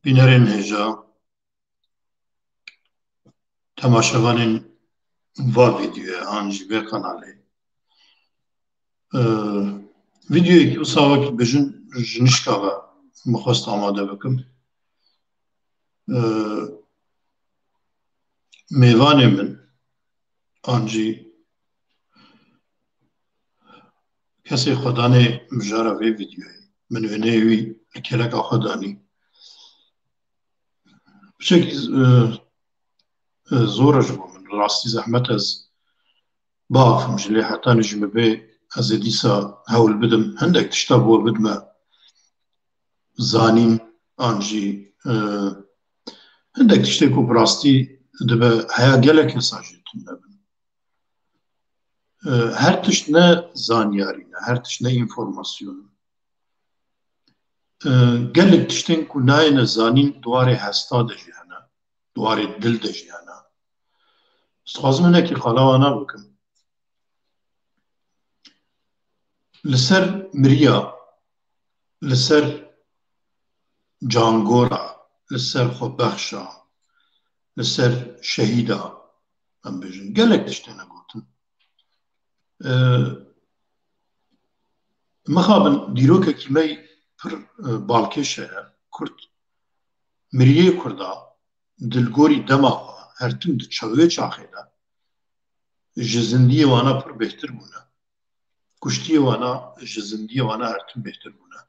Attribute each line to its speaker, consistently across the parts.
Speaker 1: بینەرên hêja temaşevanên va vîdyoya an jî vê kanalê vîdyoyekî wisa wekî bijin ji nişka ve mixwest amade bikim. Mêvanê min an jî kesê xwe danê mijara vê vîdyoyê min wêneyê wî li kêleka xwe danî. Bişekî zor e ji bo min, rastî zehmet ez biafim ji lê heta jî me bê ez ê dîsa hewl bidim hindek tişta bo bidime zanîn an jî hindek tiştê ku bi rastî dibe heya gelek kesa jî tune bin. Her tişt ne zanyarî ne, her tişt ne înformasyon. Gelek tiştên ku nayêne zanîn dwarê hesta de jî hene, dwarê dil de jî hene. Ez dixwazim hinekî qala wana bikim. Li ser miriya, li ser cangora, li ser xwebexşa, li ser şehîda em bêjin gelek tiştê ne gotin. Mixabin dîrokekî me pir balkêş heye, Kurd, miriyê Kurda dilgorî dema xwe her tim di çewê çaxê de ji zindiyê wana pir bêhtir bûne. Kuştiyê wana ji zindiyê wana her tim bêhtir bûne.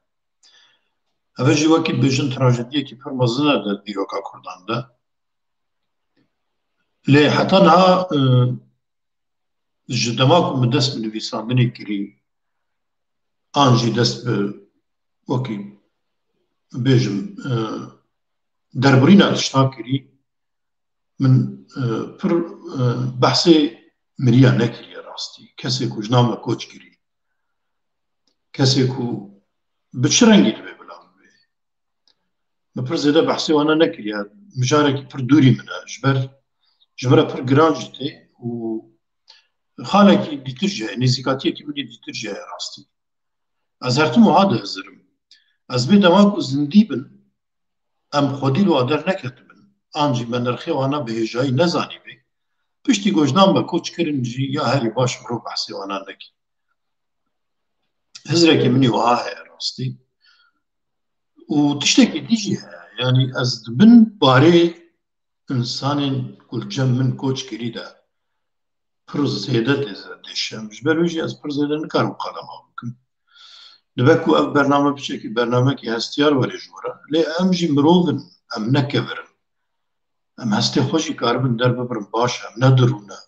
Speaker 1: Ev jî wekî dibêjin trajediyekî pir mezin e di dîroka Kurdan de. Lê heta niha ji dema ku min dest bi nivîsandinê kirî an jî dest bi wekî bêjim derburîna tişta kirî min pir behsê miriya nekiriye rastî. Kesê ku ji nav me koç kirî. Kesê ku bi çi rengî dibe bila bibe. Me pir zêde behsê wana nekiriye. Mijarekî pir dûrî min e ji ber re pir giran jî tê û xalekî dîtir jî heye, nêzîkatiyekî binî dîtir jî heye rastî. Ez her tim wiha dihizirim. Ez bê dema ku zindî bin em xwedî li wa derneketibin. An jî me nirxê wana bi hêjayî nezanîbê. Piştî gojdan me koç kirin jî ya herî baş mirov behsê wana nekî. Hizirekê minî wiha heye rastî. û tiştekî dî jî heye. Yani ez di bin barê insanên ku cem min koç kirî de pir zêde dêşem. Ji ber wî jî ez pir zêde nikarim qedema bikim. Dibe ku ev bername biçekî bernamekî hestiyar were ji we re. Lê em jî mirovin, em nekevirin. Em hestê xwe jî karibin derbibirin baş e, em ne dirûne.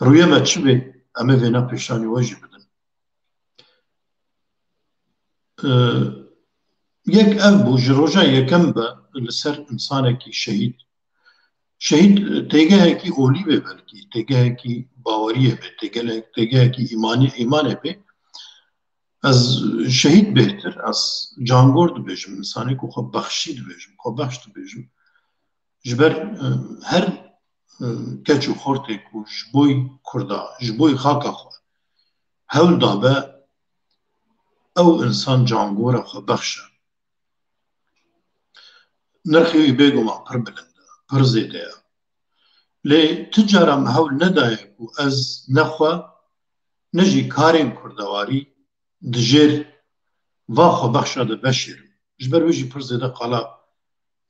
Speaker 1: Rûyê me çi bê em ê vêna pêşanî we jî bidin. Yek ev bû ji roja yekem be li ser insanekî şehîd. Şehîd têgehekî olî bê belkî, têgehekî baweriyê bê, têgehekî îmanê bê. Ez şehîd bêhtir, ez cangor dibêjim, insanê ku xwe bexşî dibêjim, xwebexş dibêjim. Ji ber her keç û xortê ku ji bo Kurda, ji bo xaka xwe hewl dabe, ew insan cangor e, xwebexş e. Nirxê wî bêguman pir bilind e, pir zêde ye. Lê ti cara me hewl nedaye ku ez ne xwe ne jî karên kurdewarî di jêr va xwebexşa de veşêrim. Ji ber wî jî pir zêde qala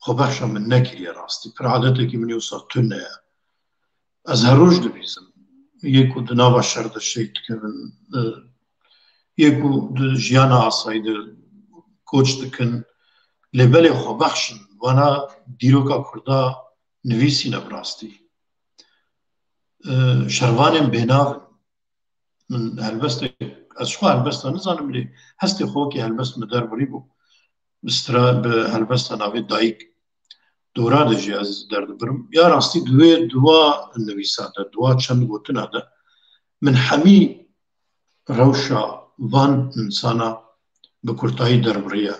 Speaker 1: xwebexşa min nekiriye rastî. Pir adetekî minî wisa tune ye. Ez her roj dibîzim. Yê ku di nava şer de şehîd dikevin, yê ku di jiyana asayî de koç dikin. Lê belê xwebexşin wana dîroka Kurda nivîsîne bi rastî. Şervanên bênavin. Min helbestek, ez xwe helbesta nizanim lê hestê xwe wekî helbest me derborî bû. Bi helbesta navê dayîk dora de jî ez derdibirim. Ya rastî divê duwa nivîsa de, duwa çend gotina de min hemî rewşa van insana bi kurtayî derbiriye.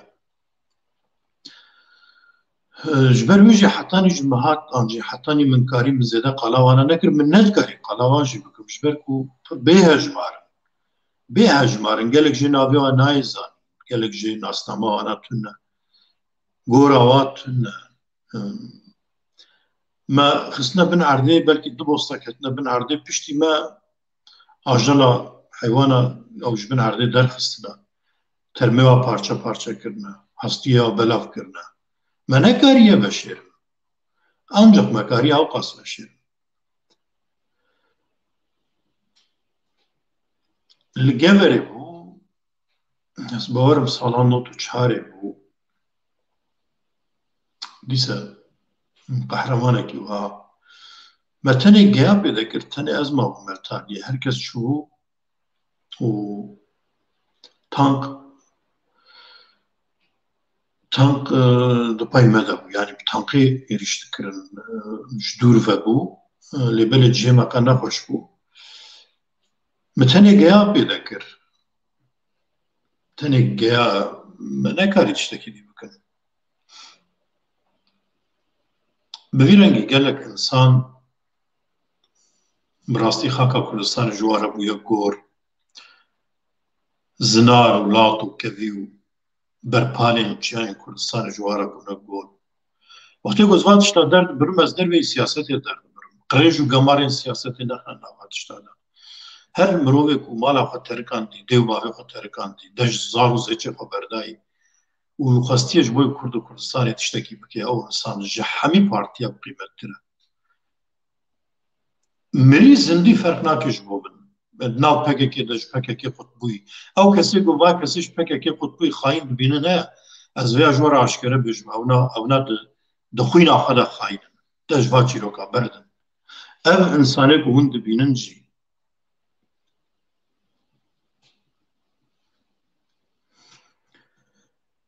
Speaker 1: Ji ber wî jî hetanî ji me hat an jî hetanî min karî min zêde qala wana nekir, min nedikarî qala wan jî bikim ji ber ku bêhejmar in. Bêhejmar in, gelek jê navê wan nayê zanîn, gelek jê nasnama wana tune. گۆڕاوات ما خستنا بن عردێ بەلکی دو بۆستا کەتنە بن عردێ پشتی ما ئاژەڵە حیوانە ئەوش بن عردێ دەرخستنە تەرمێوا پارچە پارچەکردنە هەستیەوە بەلافکردنە ما نەکاریە بەشێرم ئەنجەق مەکاری ئەو قاس بەشێرم li Geverê bû ez bawerim salan not û çarê bû dîsa qehremanekî wiha me tenê geya pêdekir tenê ez mabûm mertaniye herkes çû û tank di pey me de bû yani tankê êriş dikirin ji dûr vebû lêbelê cihê me qe nexweş bû me tenê geya pêdekir tenê geya me nekarî tiştekî dî bikin bi vî rengî gelek insan bi rastî xaka Kurdistanê ji wan re bûye gor zinar û lat û kevî û berpalên çiyayên Kurdistanê ji wan re bûne gor wextê ku ez van tişta derdibirim ez derveyî siyasetê derdibirim qirêj û gemarên siyasetê nexne nava tişta de her mirovê ku mala xwe terikandî dêw bavê xwe terikandî de ji zar û zêçê xwe berdayî û xwestiye ji bo Kurd û Kurdistanê tiştekî bike ew insan ji hemî partiya qîmettir e mirî zindî ferq nake ji bo min nav PKK de ji PKK qutbûyî ew kesê ku va kesê ji PKK qutbûyî xayîn dibînin heye ez vêya ji we re eşkere bêjim ewna di xwîna xwe de xayîn in de ji va çîroka berdin ev insanê ku hûn dibînin jî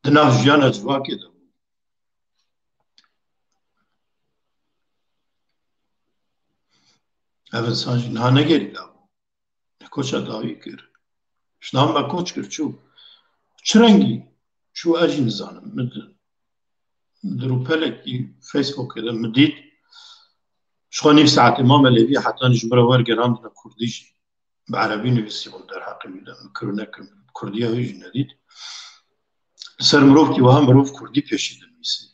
Speaker 1: di nav jiyana civakê de bû ev insan jî niha negerî dabû koça dawî kir ji nav me koç kir çû çi rengî çû ez jî nizanim di rûpelekî Facebookê de min dît ji xwe nîv saetê Mame Lêvî hetanî ji min re wergerandine Kurdî jî bi erebî nivîsîbû derheqê wî de min kir û nekir Kurdiya wî jî nedît li ser mirovkî wiha mirov Kurdî pêşî dinivîse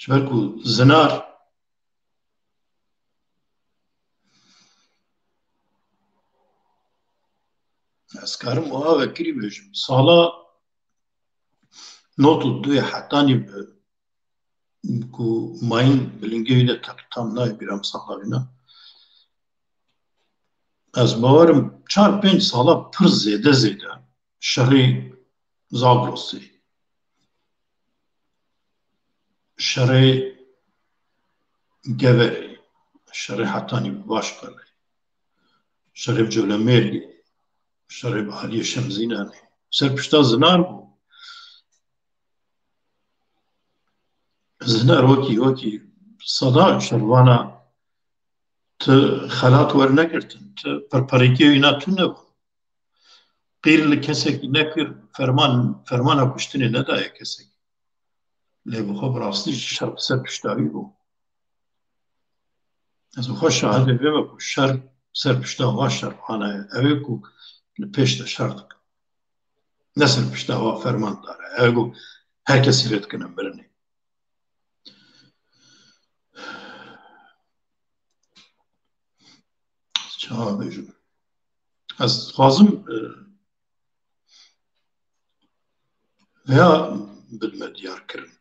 Speaker 1: ji ber ku zinar ez karim wiha vekirî bêjim sala not û duyê hetanî bi ku mayîn bilingê wî de teqîtan nayê bîra me sala vîna ez bawerim çar pênc sala pir zêde zêde şerê Zagrosê şerê Geverê şerê hetanî bi Başqerê şerê bi Colemêrgê şerê bi Aliyê Şemzînanê serpişta zinar bû zinar wekî seda şervana tu xelat wernegirtin tu perperêtiya wî na tû nebû qîr li kesekî nekir fermana kuştinê nedaye kesek lê bi xwe bi rastî şer bi ser piştavî bû ez bi xwe şahidê vê me ku şer ser pişta va şervana ye ew ê ku li pêş de şer dikin ne ser pişta va fermandar e ew ê ku her kesî vê dikine mirinê çawa bêjim ez dixwazim vêya bidme diyarkirin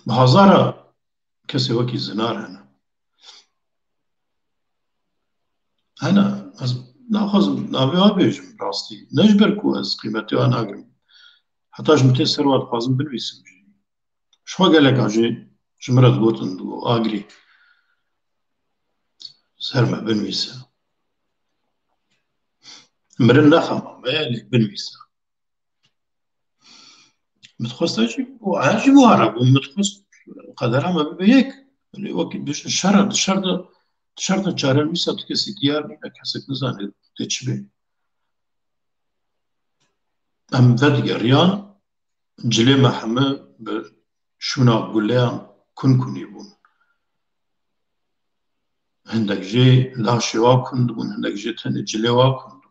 Speaker 1: bi hezara kesê wekî zinar hene ez naxwazim navê wa bêjim rastî ne ji ber ku ez qîmetê wan nagirim heta ji min tê ser wa dixwazim binivîsim jî ji xwe gelek ajê ji min re digotin agirî ser me binivîse mirin nexema me lê binivîse متخصص عجيب وهرب ومتخصص قدر ما بيك اللي وقت بش الشر ده جارن ميسا تكسي ديار نينا كسك نزاني تشبه ام ودگريان جلي محمد بشونا بوليان كوني بون هندك جي لا شوا كن بون هندك جي تاني جلي وا كن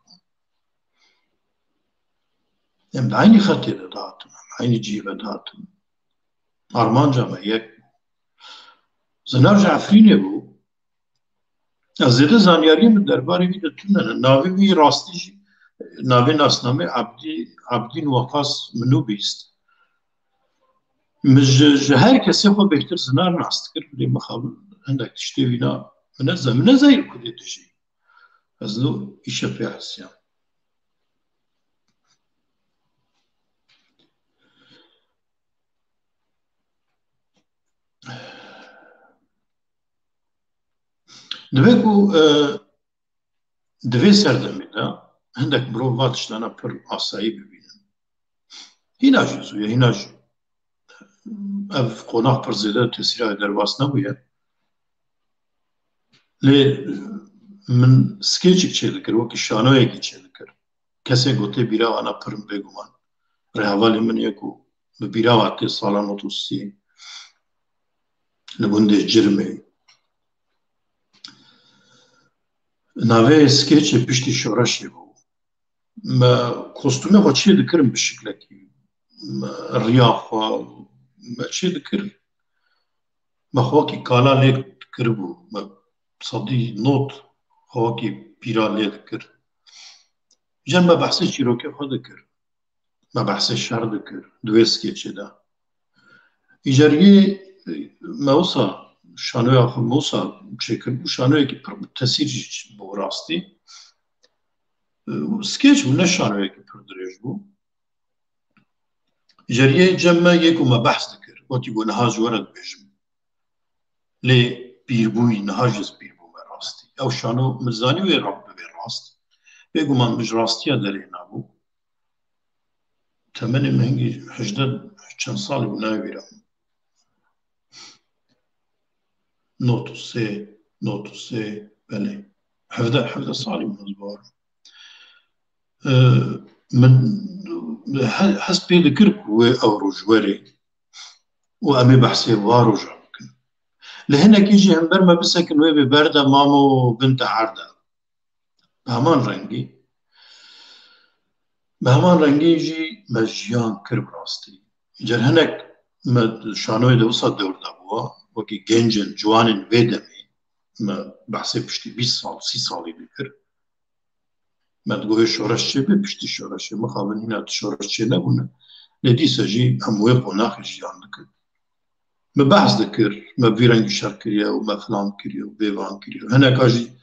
Speaker 1: Hem de aynı hatırda dağıtım, aynı cive dağıtım. Armanca mı yek. Zinar Jafrine bu. Zede zanyariye mi derbari bir de tümlene. Navi bir rastî navê nasname Abdîn Waqas minû bîst. Ji her kesê xwe bêhtir zinar nas dikir, lê mixabin hinek tiştê wîna min ne zeyr ku dê dijî. Ez nu îşe pê hesiyam. Divê ku divê serdemê de hinek mirov va tiştana pir asayî bibînin. Hîna jî zû ye, hîna jî ev qonax pir zêde tesîra derbas nebûye. Lê min skêçik çê dikir, wekî şanoyekî çê dikir. Kesê gotê bîra wana pirim bêguman. Rêhevalê min ye ku bi bîrava tê salan otûsî li gundê Cirmê navê skêçê piştî şoreşê bû. Me kostûmê xwe çê dikirim bi şiklekî. Riya xwe me çê dikir. Me xwekî kala lê dikiribû. Me sedî not xwekî pîra lê dikir. Jin me behsê çîrokê xwe dikir. Me behsê şer dikir di wê skêçê de. Îceriyê me wisa şanoya xwe me wisa çêkiribû şanoyekî pir bi tesîr jî bû rastî. Skêç bû ne şanoyekî pir dirêj bû. Îceriyê cem me yê ku me behs dikir. Wekî ku niha ji we re dibêjim. Lê pîrbûyî niha jî ez pîr bûme rastî. Ew şano min zanî wê bibe rast. Bêguman min ji rastiya derê nebû. Temenê min hingî hejdeh çend salî bû nayê bîra. Notu sê belê. Hevdeh salî min ez bawer. Min hez pê dikir ku wê ew roj werê û em ê behsê va rojan bikin. Li hinekî jî hember me bisekin wê bi berda mam û binta herde. Bi heman rengî jî me jiyan kir bi rastî. Îcar hinek me şanoyê de wisa dewr de bûye, wekî gencên, ciwanên vê demê me behsê piştî 20 sal, 30 salî dikir. Me digoye şoreş çêbê piştî şoreşê mixabin hîna tu şoreş çê nebûne. Lê dîsa jî em wê qonaxê jiyan dikin. Me behs dikir, me vî rengî şer kiriye û me filan kiriye û bêvan kiriye. Hineka jî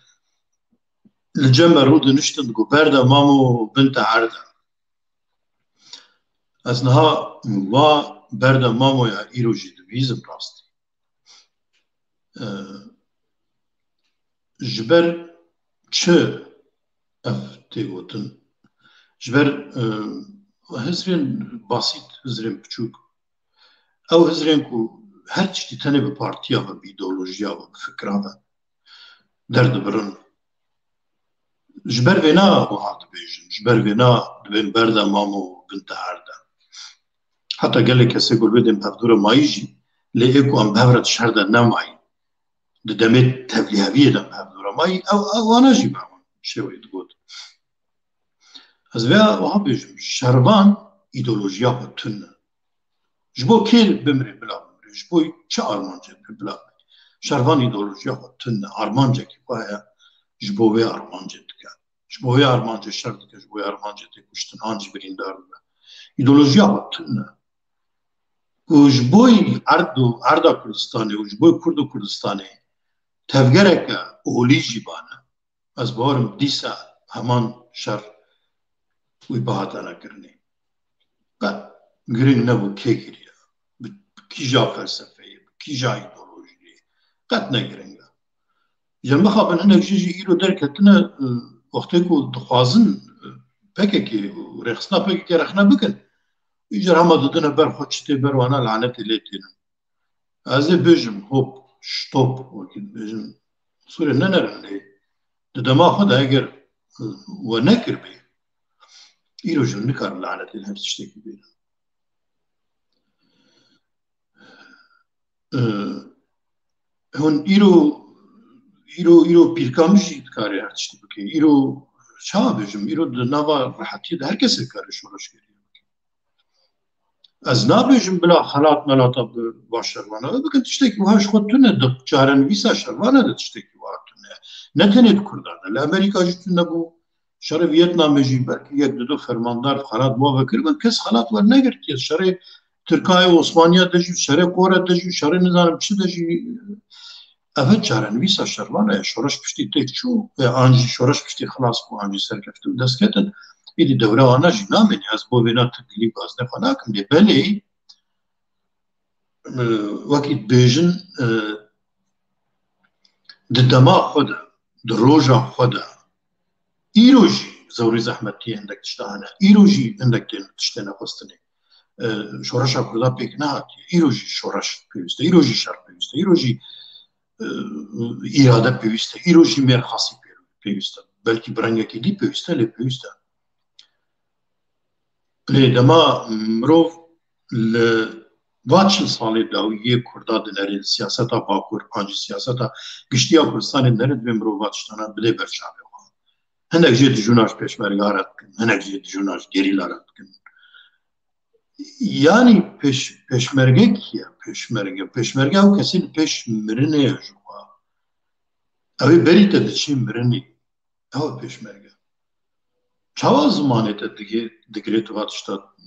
Speaker 1: li cem me rû diniştin digo berda mam û binta herde. Ez niha va berda mamoya îro jî dibîzim rastî. Ji ber çi ev tê gotin? Ji ber hizrên basît, hizrên biçûk, ew hizrên ku her tiştî tenê bi partiya ve bi îdeolojiya ve bi fikra ve derdibirin. Ji ber vê na wiha dibêjin, ji ber vê na dibên berda mam û binta herde. Heta gelek kesê gulbedên pevdûra mayî jî lê ê ku em bihevre di şer de nemayî. Di demê tevlîheviyê de pevdûra mayî ew wana jî be şêwê digot. Ez vê wiha bêjim şervan îdeolojiya xwe tune. Ji bo kê bimrê bila bimrê, ji bo çi armancê bila bimrê. Şervan îdeolojiya xwe tune, armancekî xwe heye ji bo wê armancê dike. Ji bo wê armancê şer dike, ji bo wê armancê tê kuştin, an jî birîndar dibe. Îdeolojiya xwe tune. Ku ji bo erd û erda Kurdistanê û ji bo Kurd û Kurdistanê tevgereke olî jî bane. Ez bawerim dîsa heman şer wî bihata nekirinê. Qet giring nebû kê kiriye, bi kîja felsefeyê, bi kîja îdeolojiyê. Qet ne giring e. Ji mixabin hinek jî îro derketine wextê ku dixwazin pekekê rêxistina pekekê rexne bikin. Îcar hema didine ber xwe çi tê ber wana lanetê lê tênin. Ez ê bêjim hop, stop wekî dibêjin Sûrê nenerin lê di dema xwe de eger we nekir bê îro jî nikarin lanetê her tiştekî bêrin. Hûn îro pîrkamî jî dikare her tiştî bike. Îro çawa bêjim, îro di nava rehetiyê de her kesê dikare şoreş kiriye. از نابێژم بلا خەلات مەلاتە با شەروانەوە بکەن تشتێکی وهاش خۆ تونە جارەنویسە شەروانە دە تشتێکی وا تونە نەتەنێت کوردانە لە ئەمریکاژی تون نەبوو شەڕی ڤیەتنامێژی بەرکی یەک دو فەرماندار خەلات بۆ کردن کەس خەلات وەرنەگرتیە شەڕێ ترکایە ئۆسمانیا دەژی شەرێ قۆرە دەژی شەڕێ نزانم چ دەژی ئەvە جارەنویسە شەروانە شۆڕش پشتی تێک چوو ئانجی شۆڕش پشتی خلاص بوو ئانجی سەرکەفتە و دەستکەتن ئیدی دەوراوانەژی نامێنی ئەس بۆ وێنا تگلی باز نەخوا ناکەم لێ بەلێ وەکی بێژن ددەما خۆدا درۆژا خۆدا ئیرۆژی زەوری زەحمەتی هەندێک تشتا هەنە ئیرۆژی هەندێک تشتێ نەخواستنێ شۆڕەشا کووردا پێک نهاتیە ئیرۆژی شۆڕەش پێویستە ئیرۆژی شەڕ پێویستە ئیرۆژی ئیرادە پێویستە ئیرۆژی مێرخاسی پێویستە بەلکی بڕەنگێکی دی پێویستە لێ پێویستە لێ دەما مرۆڤ لە واچل ساڵێ داویە کووردا دەنەرێت سیاسەتا باکوور ئانجی سیاسەتا گشتیا کوردستانی دەنێت بێ مرۆڤ واتشتانە بدێ بەرچاوێەوە هەندێک ژێ دژوناش پێشمەرگارە بکەن هەندێک ژێ دژوناش گێریلارە بکەن یانی پێشمەرگەیەکیە پێشمەرگە ئەو کەسی پێش مرنەیە ژوا ئەوەی بەریتە دەچی مرنی ئەوە پێشمەرگە چاوا زمانێتە دەگرێت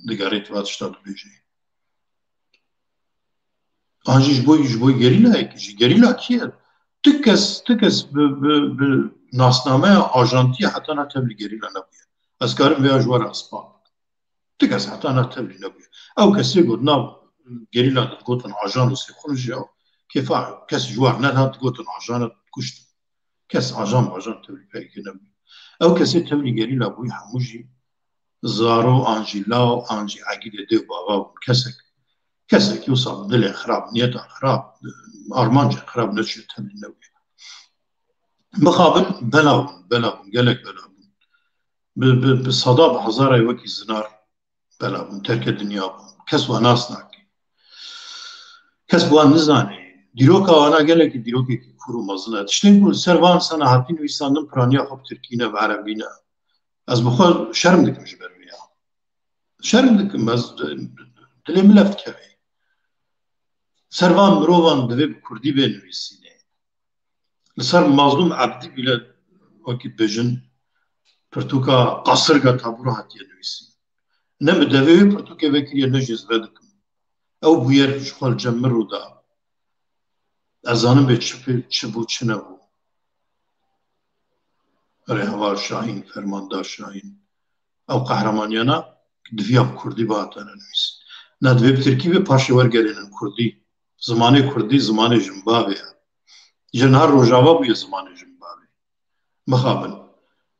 Speaker 1: دەگەڕێت واتشتا دەبێژێ ئانجیش بۆی گەریلایەکیژی گەریلا کیە تکەس ناسنامەیە ئاژانتیە حتا ناتەبلی گەریلا نەبووە ئەسکارم وێ ژوەرە ئەسپان تکەس حتا ناتەبلی نەبووە ئەو کەسێ گوت ناو گەریلا دەگوتن ئاژان و سێخونژی ئەو کێفا کەس ژوار نەهات گوتن ئاژانە کوشت کەس ئاژان تەبلی پێکە نەبووە ئەو کەسێ تەبلی گەریلا بووی هەمووژی زارۆ ئانجی لاو ئانجی عەگیلێ دێ باوا بوون کەسێکی وسا دلێ خراپ نیەتە خراپ ئارمانجە خراپ نەچێت تەبلی نەبووە بخابن بەلاون gelek بەلابوون bi سەدا bi هەزارای وەکی زنار بەلابوون تەرکە دنیا بوون کەس وا ناس ناکێ کەس وان نزانێ دیرۆکا وانا gelekî dîrokekî kur û mezin e tiştên ku ser van sana hatî nivîsandin piraniya xwe bi tirkî ne bi erebî ne ez bi xwe şerm dikim ji ber wê ya şerm dikim ez dilê min lev dikeve servan mirovan divê bi kurdî bê nivîsîne li ser mazlûm ebdî bîle wekî bêjin pirtûka qasirga tabûra hatiye nivîsîn ne bi devê wê pirtûkê vekiriye ne jê zve dikim ew bûye ji xwe li cem min rûda ez zanim bê çi bû çi nebû rêhevar Şahîn fermandar Şahîn ew qehremaniyana diviya bi kurdî bihatine nivîsin ne divê bi tirkî vê paşê wergerênin kurdî zimanê kurdî zimanê jimbavê ye ji nihar rojava bûye zimanê jimbavê mixabin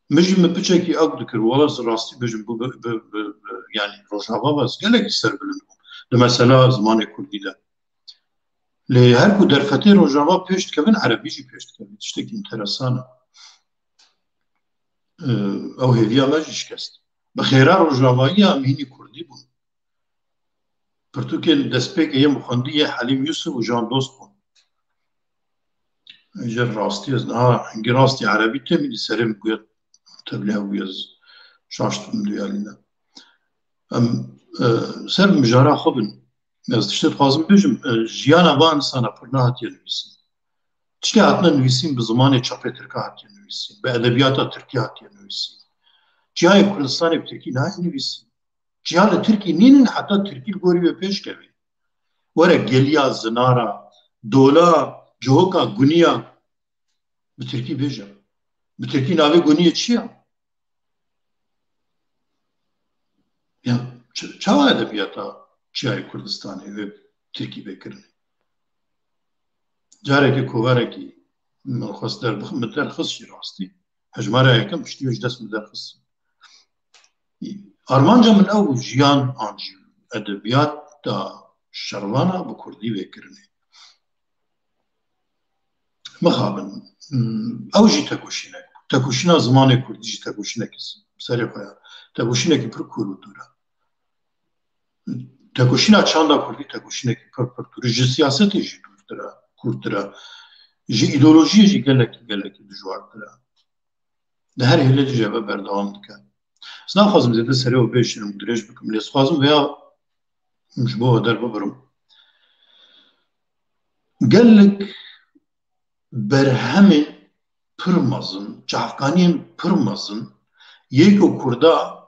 Speaker 1: min jî min piçekî ew dikir wala rastî bêjim yani rojava bes gelekî serbilind bû li mesela zimanê kurdî de lê her ku derfetê rojava pêş dikevin erebî jî pêş dikevin tiştekî enteresan e ew hêviya me jî şikest bi xêra rojavayî ya mînî kurdî bûn pirtûkên destpêkê yên bi xwendî yê Helîm Yusuf û Jan Dost bûn ji rastî ez niha hingî rastî erebî têmînî serê min goya tevlî hebûye ez şaştibim duyalîne em ser mijara xwe bin ez tiştê dixwazim bêjim jiyana van insana pir nehatiye nivîsîn tiştê hatine nivîsîn bi zimanê çapê tirka hatiye nivîsîn bi edebiyata tirkî hatiye nivîsîn ciyayê Kurdistanê bi tirkî nayê nivîsîn ciya li tirkî nînin heta tirkî li gorî wê pêş keve were geliya zinara dola cihoka guniya bi tirkî bêje bi tirkî navê guniyê çi ye ya çawa edebiyata ciyayê Kurdistanê wê tirkî vêkirinê carekî kovarekî min xwest derbixim min derxist jî rastî hejmara yekem piştî wê ji dest min derxist armanca min ew bû jiyan ancî edebiyata şervana bi kurdî vêkirinê mixabin ew jî tekoşînek tekoşîna zimanê kurdî jî tekoşînekî serê xwe ye tekoşînekî pir kûr û dûr e tekoşîna çanda kurdî tekoşînekî pir dûr e ji siyasetê jî dûrtir e kûrtir e ji îdeolojiyê jî gelekî dijwartir e di her hêlê jî ev berdewam dike ez naxwazim zêde serê û bêşirim dirêj bikim lê dixwazim vêya مش بو در ببرم gelek berhemên pir mezin, çavkaniyên pir mezin yek û Kurda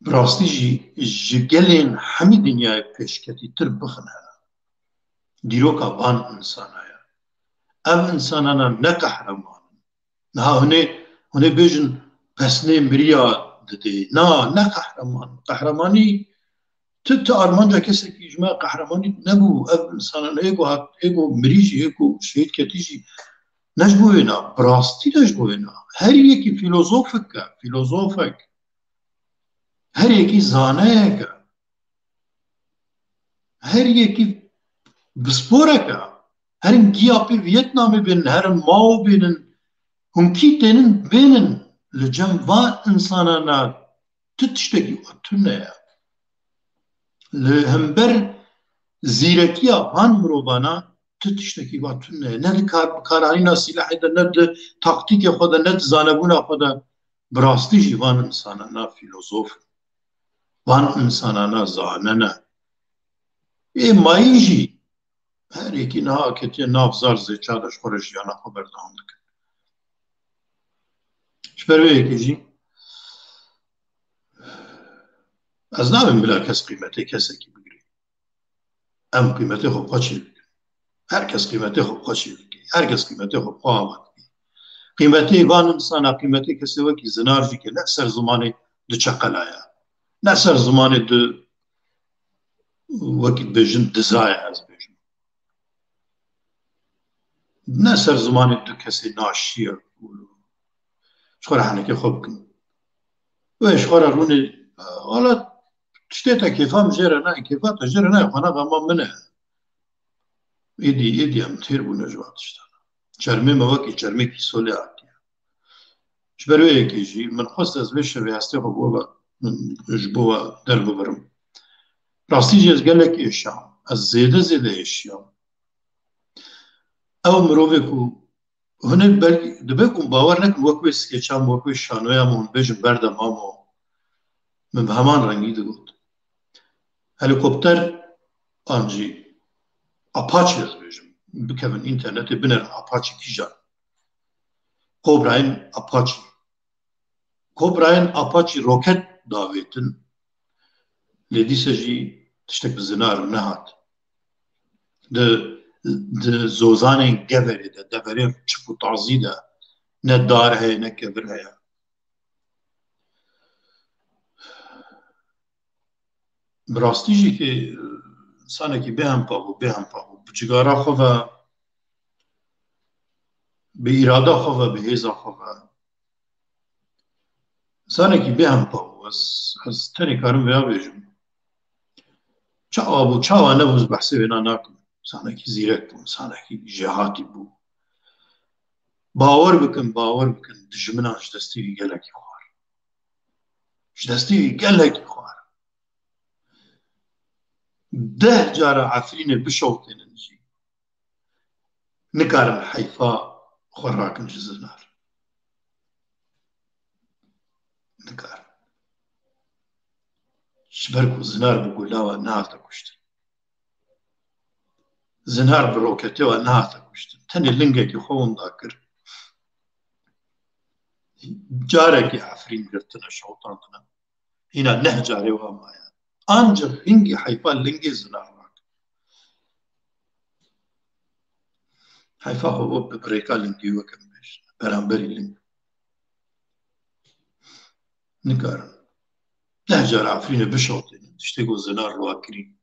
Speaker 1: bi rastî jî ji gelên hemî dinyayê pêşketîtir bixin hene. Dîroka van insana ye. Ev insanana ne qehreman in. Niha hûnê bêjin pesnê miriya didê. Na, ne qehreman. Qehremanî tu armanca kesekî ji me qehremanî nebû. Ev insanana ego mirî jî ego şehîd ketî jî ne ji bo wêna, bi rastî de ji bo wêna. Her yekî filozofek e, filozofek. Her yekî zaneyek e. Her yekî bisporek e. Herin giya pê Vietnamê bênin, herin Mao bênin, hûn kî tênin bênin li cem van insanana tu tiştekî tune ye. Li hember zîrekiya van mirovana tu tiştekî tune ye. Ne li karhanîna silahê de, ne di taktîkê xwe de, ne di zanebûna xwe de. Bi rastî jî van insanana filozof in. Van insanana zane ne. Ê mayî jî her yekî niha ketiye nav zar zêça de ji xwe re jiyana xwe berdewam dikin. Ji ber vê yekê jî ez nabim bila kes qîmetê kesekî bigire. Em qîmetê xwe xwe çê bikin. Herkes qîmetê xwe xwe çê bike. Herkes qîmetê xwe xwe ava dike. Qîmetê van insana, qîmetê kesê wekî zinar jî ke ne ser zimanê diçe qelaya. Ne ser zimanê di wekî dibêjin dizaya ez bêjim. Ne ser zimanê du kesê naşiye ji xwe re henekê xwe bikin. Wê ji xwe re rûnê hala tiştê te kêfa min jê re nayê, kêfa te jê re nayê, xwe nevema min e. Êdî em têr bûne ji van tiştan. Çermê me wekî çermekî solê hatiye. Ji ber wê yekê jî min xwest ez vê şevê hestê xwe ji bo we derbibirim. Rastî jî ez gelek êşam. Ez zêde zêde êşiyam. Ew mirovê ku hûnê belkî dibe ku bawer nekin wek wê skêçan, wek wê şanoyan hûn bêjin berdemam û min bi heman rengî digot. Helîkopter an jî Apache ez bêjim. Bikevin înternetê binerin Apache kîjan. Kobrayên Apache. Kobrayên Apache roket davêtin. Lê dîsa jî tiştek bi zinar nehat. Di zozanên geverê de, deverên çik û tazî de ne dar heye ne kevir heye. Bi rastî jî kê insanekî bêhempa bû, bêhempa bû. Bi cigara xwe ve, bi îrada xwe ve, bi hêza xwe ve. İnsanekî bêhempa bû. Ez tenê karim vêya bêjim. Çawa bû, çawa nebû ez behsê wêna nakim. İnsanekî zîrek bû, insanekî jêhatî bû. Bawer bikin, bawer bikin dijminan ji destê wî gelekî xwar. Ji destê wî gelekî xwar. 10 cara efrînê bişewtênin jî nikarin heyfa xwe rakin ji zinar. Nikarin. Ji ber ku zinar bi gulawa nehate kuştin. Zinar bi roketê we nehate kuştin. Tenê lingekî xwe winda kir. Carekî efrîn girtine şewtandine. Hîna 9 carê wa maye. Ancak hingî heyfa lingê zinar rakin. Heyfa xwe bo bi birêka lingî wekin bêjin. Beramberî ling. Nikarin. 10 cara efrînê bişewtênin. Tiştê ku zinar li we kirî.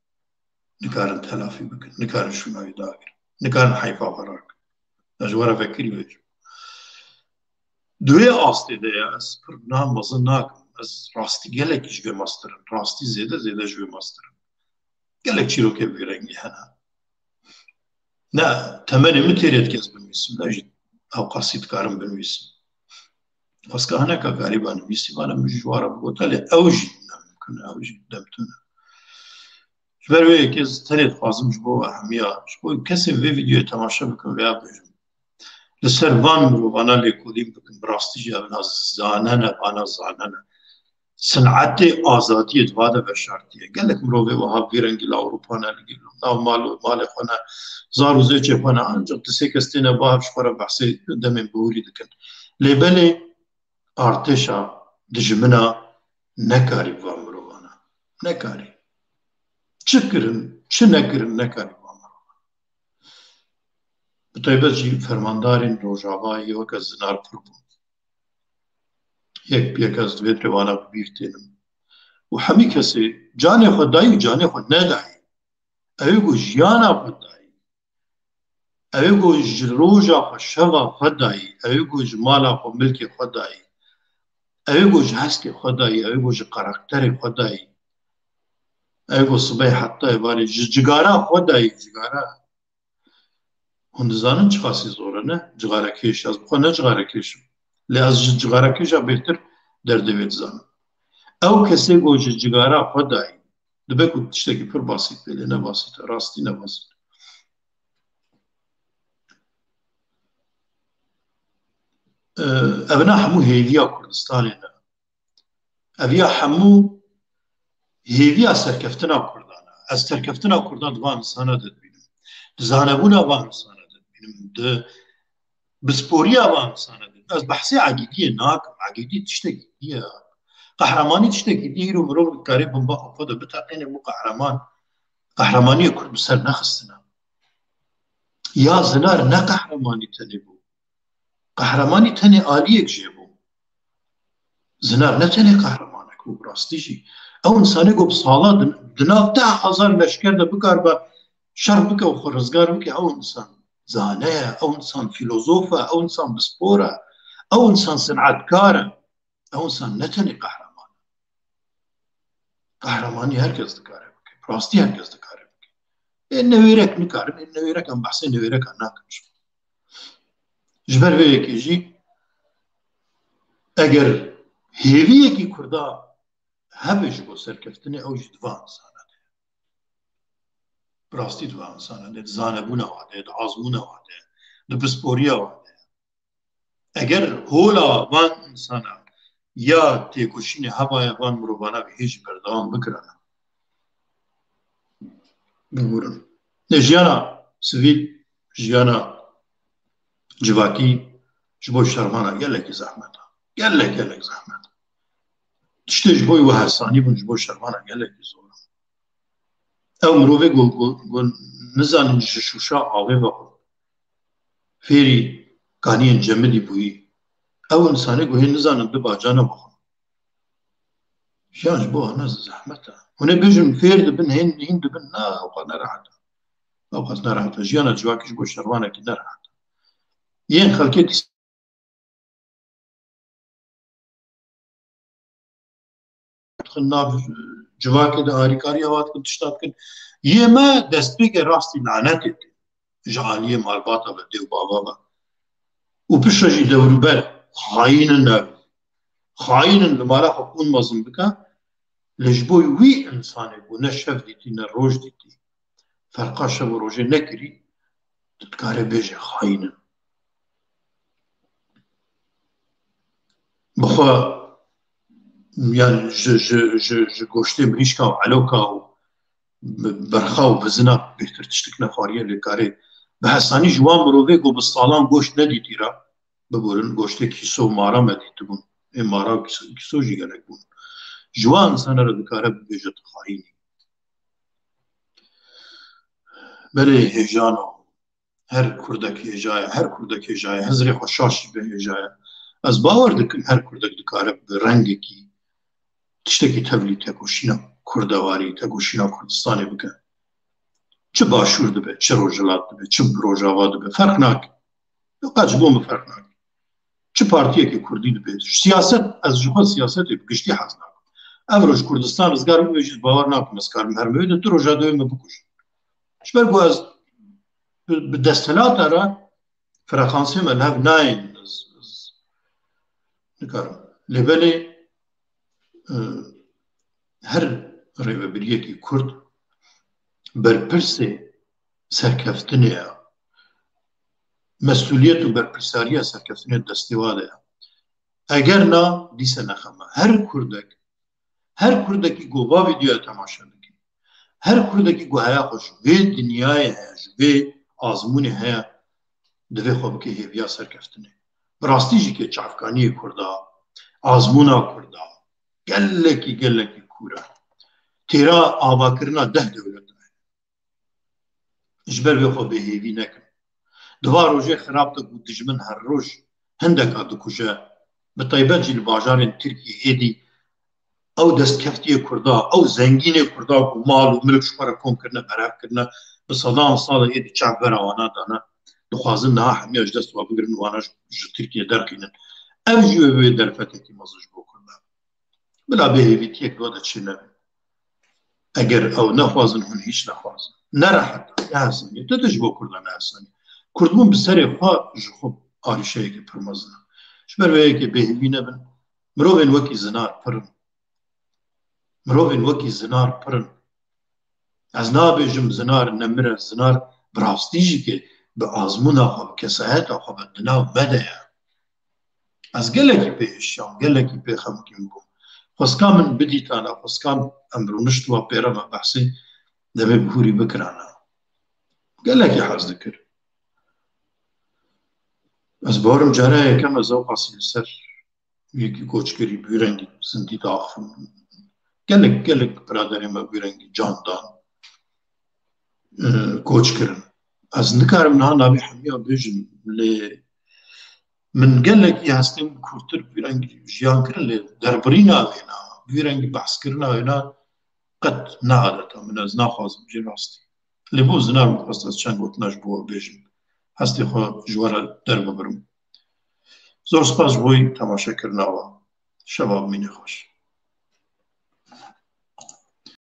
Speaker 1: Nikarin telafî bikin. Nikarin şûnavî dagirin. Nikarin heyfa xwe rakin. Ez ji we re vekirî bêjim. Di wê astê de ya ez pir niha mezin nakim. Ez rastî gelekî ji wê mastirim. Rastî zêde zêde ji wê mastirim. Gelek çîrokê bi vê rengî hene. Ne temenê min têrê dikez binivîsim, ne jî ewqasî dikarim binivîsim. Xwezka hineka garîba nivîsî vane min jî ji wara bigot lê ew jî nemimkin e, ew jî demtune. Ji ber wê yekê ez tenê dixwazim ji bo we hemiya, ji bo kesê vê vîdyoyê temaşe bikin vêya bêjim. Li ser van mirovana lêkolîn bikin, bi rastî jî ev zane ne, vana zane ne. صنعت آزادی دواده به شرطیه گلک مروه و ها بیرنگی لأوروپا نلگی ناو مال خونه زاروزه چه خونه انجام تسی کستینه با هفش خورا بحثی دمین بوری دکن لیبلی ارتشا دجمنا نکاری با مرووانا نکاری چه کرن چه نکرن نکاری با مرووانا بطیبت جی فرماندارین روژاوایی وک از زنار پر بون یک از دوید روانا بیرتینم و همی کسی جان خود دایی و جان خود ندایی اوی گو جیانا خود دایی اوی گو روژا خود شوا خود دایی اوی گو جمالا خود ملک خود دایی اوی گو جهستی خود دایی اوی گو قرقتر خود دایی اوی گو صبح حتی باری جگارا خود دایی جگارا هندزانن چه خاصی زوره نه جگارا کش از بخوا نه جگارا کشم لی از جگارا کش بهتر در دوید زانم او کسی گو جگارا خود دایی دبه که تشتکی پر باسیط بیلی نه باسیط راستی نه باسیط ابنا همو هیویا کردستانی نه اویا همو هیویا سرکفتنا کردانه از سرکفتنا کردان دوان انسانه داد بینم زانبونا وان انسانه داد بینم ده بسپوریا وان انسانه داد از بحثی عقیدی ناکم عقیدی تشتکی دیه قهرمانی تشتکی دیه رو مرور کاری بمبا خود بتاقین مو قهرمانی کرد بسر نخستنا یا زنار نه قهرمانی تنی بو قهرمانی تنی آلیک جیبو زنار نه تنی قهرمانک بو براستی جی او انسانی گو بسالا دناف 10,000 لشکر ده بکار با شر بکه و خرزگار بکه او انسان زانه او انسان فیلوزوفه او انسان بسپوره او انسان صنعتکاره او انسان نه تنی قهرمانی هرکس دکاره بکه براستی هرکس دکاره بکه این نویرک نکارم این نویرک هم بحثی نویرک هم ناکمش جبر به یکی جی اگر هیوی یکی کرده هبش بو سرکفتنی اوج دوان انسانه ده براستی دوان انسانه ده زانبونه واده ده آزمونه واده ده بسپوریا واده اگر هولا وان انسانه یا تیکوشین هوای وان مروبانه به هیچ بردوان بکرانه ببورن نه جیانا سویل جیانا جواکی جبو شرمانه گلکی زحمت گلک زحمت تشتش بوی و حسانی بون جبو شرمانه گلکی زور او مروه گو نزانن جشوشا آوه بخور فیری کانین جمدی بوی او انسانی گو هی نزانن دو باجانه بخور شانش بو هناز زحمته هنه بیجم فیر دبن هین دبن نا اوقات نراحته جیانا جواکیش بو شرمانه کی نراحته ین خلکی خناف جواكي ده آريكاري هوات كنت تشتات كن يما دستبيك راستي لعنتت جعالية مالباطة بدي وبابا وبشجي دوروبر خاين لمالا حكون مازن بكا لجبوي وي انساني بو نشف ديتي نروج ديتي فرقا شب روجي نكري تتكاري بيجي خاين بخوا يعني ج گوشتي مريشكا وعلوكا برخا و بزنا بهتر تشتك نخاريه لكاري بحساني جوان مروفي گو بستالان گوشت نديتي را ببورن گوشتي كيسو مارا مديت بون این مارا كيسو جي گلك بون جوان سنة را دكاري ببيجت خايني بلي هجانو هر كردك هجايا هزري خوشاشي به هجايا از باور دكن هر كردك دكاري برنگكي تشتكي تبلي تكوشينا كردواري تكوشينا كردستاني بكن چه باشور دبه چه روجلات دبه چه روجاوا دبه فرق ناکه قاچ بوم فرق ناکه چه پارتیه که کردی دبه سیاست از جوخه سیاست بگشتی حز ناکه افروج کردستان ازگار بویجید باور ناکم از کار مهرمه ده تو روجا دوی مبکش شبر گو از بدستلات را فرقانسی ملحب ناین نکارم لبلی هر ریوبریه که کرد برپرسه سرکفتنه مسئولیت و برپرساریه سرکفتنه دستیواده اگر نا دیسه نخمه هر کردک هر کوردێکی گۆوا ویدیۆ تەماشا دەکەی هەر کوردێکی گوهەیە خۆش وێ دنیایە هەیە وێ ئازمونی هەیە دەبێ خۆ بکە هێویا سەرکەفتنێ بڕاستیژی کە چافکانی کوردا ئازمونا کوردا گەلێکی کوورە تێرا ئاواکردنا 10 دەولەت ji ber vê xwe bêhêvî nekin diva rojê xirab dibû dijmin her roj hindeka dikuje bi taybet jî li bajarên Tirkiyê êdî ew destkeftiyê Kurda ew zengînê Kurda ku mal û milk ji xwe re kom kirine berev kirine bi sedan sala êdî çav bera wana dane dixwazin niha hemiya ji dest wan bigirin wana ji Tirkiye derxînin ev jî wê derfetekî mezin ji bo Kurdan bila bêhêvîtiyek do de çê nebe eger ew nexwazin hûn hîç nexwazin nerehet nehesanî tu ji bo Kurdan nehesanî Kurdbûn bi serê xwe ji xwe arîşeyekê pir mezin e ji ber vê yekê bêhêvî nebin mirovên wekî zinar pirin mirovên wekî zinar pirin ez nabêjim zinar nemire zinar bi rastî jî kê bi azmûna xwe bi kesaheta xwe bi dinav me de ye ez gelekî pê hişyam gelekî pê xemgîn bûm xwestka min bidîtane xwestkam em rûniştwa pêre me behsê debê bi hûrî bikirane gelekî hez dikir ez barim cara yekem ez ew qasî li ser yekî koçkerî bûrengî zindî daxivim gelek biraderên me bûrengî can dan koç kirin ez nikarim niha navê hemiya bêjim lê min gelekî hestên kûrtir bûrengî jiyan kirin lê derbirîna wêna bûrengî behskirina wêna qet neadeta min ez naxwazim jê rastî lê bo zinar min xwest ez çend gotina ji bo we bêjim hestê xwe ji we re derbibirim zor spas ji bo temaşakirina we şeva bimîne xweş